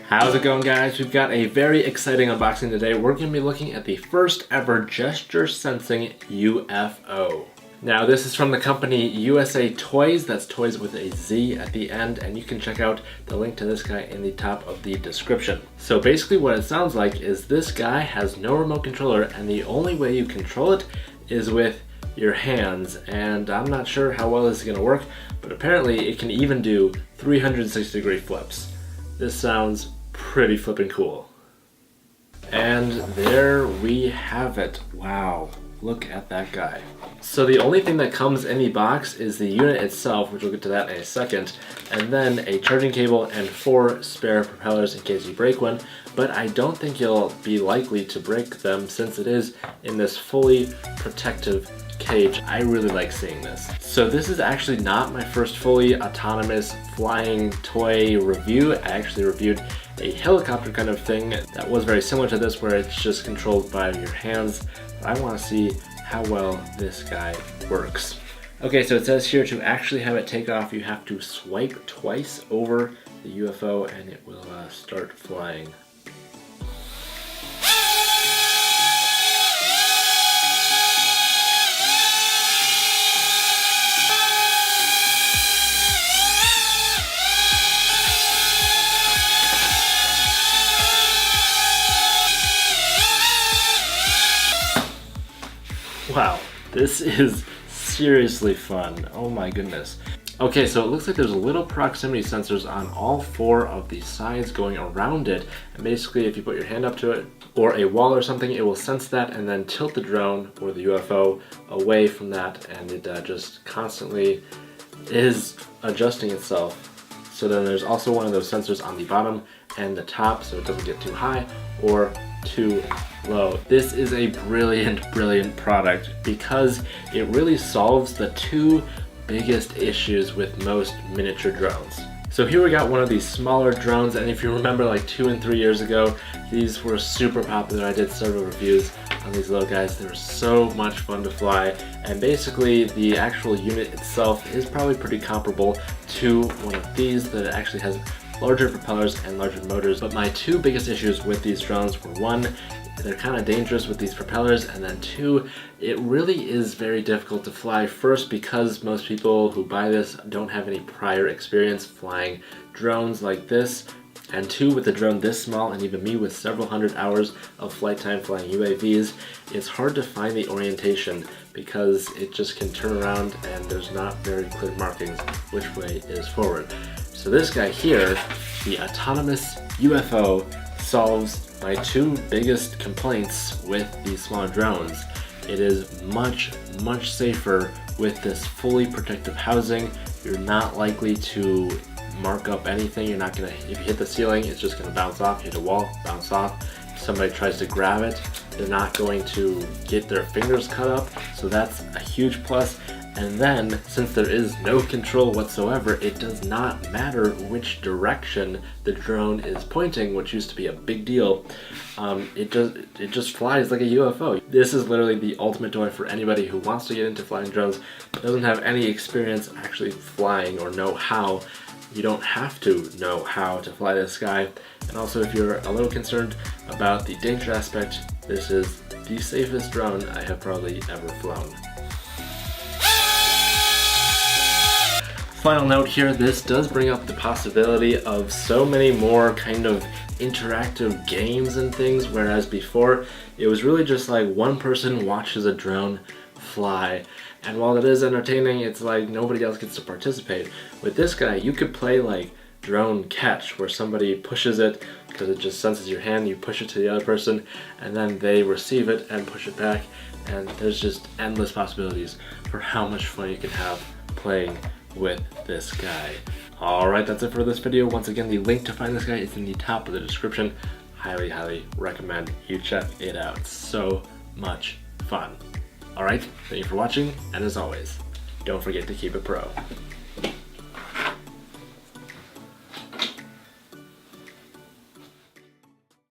How's it going, guys? We've got a very exciting unboxing today. We're going to be looking at the first ever gesture sensing UFO. Now, this is from the company USA Toys. That's toys with a Z at the end, and you can check out the link to this guy in the top of the description. So basically what it sounds like is this guy has no remote controller, and the only way you control it is with your hands. And I'm not sure how well this is going to work, but apparently it can even do 360-degree flips. This sounds pretty flippin' cool. And there we have it. Wow, look at that guy. So the only thing that comes in the box is the unit itself, which we'll get to that in a second, and then a charging cable and 4 spare propellers in case you break one, but I don't think you'll be likely to break them since it is in this fully protective cage. I really like seeing this. So this is actually not my first fully autonomous flying toy review. I actually reviewed a helicopter kind of thing that was very similar to this, where it's just controlled by your hands. But I want to see how well this guy works. Okay, so it says here to actually have it take off, you have to swipe twice over the UFO and it will start flying. Wow, this is seriously fun. Oh my goodness. Okay, so it looks like there's little proximity sensors on all 4 of the sides going around it. And basically, if you put your hand up to it or a wall or something, it will sense that and then tilt the drone or the UFO away from that, and it just constantly is adjusting itself. So then there's also one of those sensors on the bottom and the top, so it doesn't get too high or too low. This is a brilliant product because it really solves the 2 biggest issues with most miniature drones. So here we got one of these smaller drones, and if you remember like 2 and 3 years ago, these were super popular. I did several reviews on these little guys. They were so much fun to fly, and basically the actual unit itself is probably pretty comparable to one of these that actually has larger propellers and larger motors. But my 2 biggest issues with these drones were, 1, they're kind of dangerous with these propellers, and then 2, it really is very difficult to fly. First, because most people who buy this don't have any prior experience flying drones like this, and 2, with a drone this small, and even me with several hundred hours of flight time flying UAVs, it's hard to find the orientation because it just can turn around and there's not very clear markings which way is forward. So this guy here, the autonomous UFO, solves my 2 biggest complaints with these smaller drones. It is much safer with this fully protective housing. You're not likely to mark up anything. You're not gonna, if you hit the ceiling, it's just gonna bounce off. Hit a wall, bounce off. If somebody tries to grab it, they're not going to get their fingers cut up. So that's a huge plus. And then, since there is no control whatsoever, it does not matter which direction the drone is pointing, which used to be a big deal. It just flies like a UFO. This is literally the ultimate toy for anybody who wants to get into flying drones, but doesn't have any experience actually flying or know how. You don't have to know how to fly this guy. And also, if you're a little concerned about the danger aspect, this is the safest drone I have probably ever flown. Final note here, this does bring up the possibility of so many more kind of interactive games and things, whereas before it was really just like one person watches a drone fly, and while it is entertaining, it's like nobody else gets to participate. With this guy, you could play like drone catch, where somebody pushes it because it just senses your hand, you push it to the other person, and then they receive it and push it back, and there's just endless possibilities for how much fun you can have playing with this guy. Alright, that's it for this video. Once again, the link to find this guy is in the top of the description. Highly recommend you check it out. So much fun. Alright, thank you for watching, and as always, don't forget to keep it pro.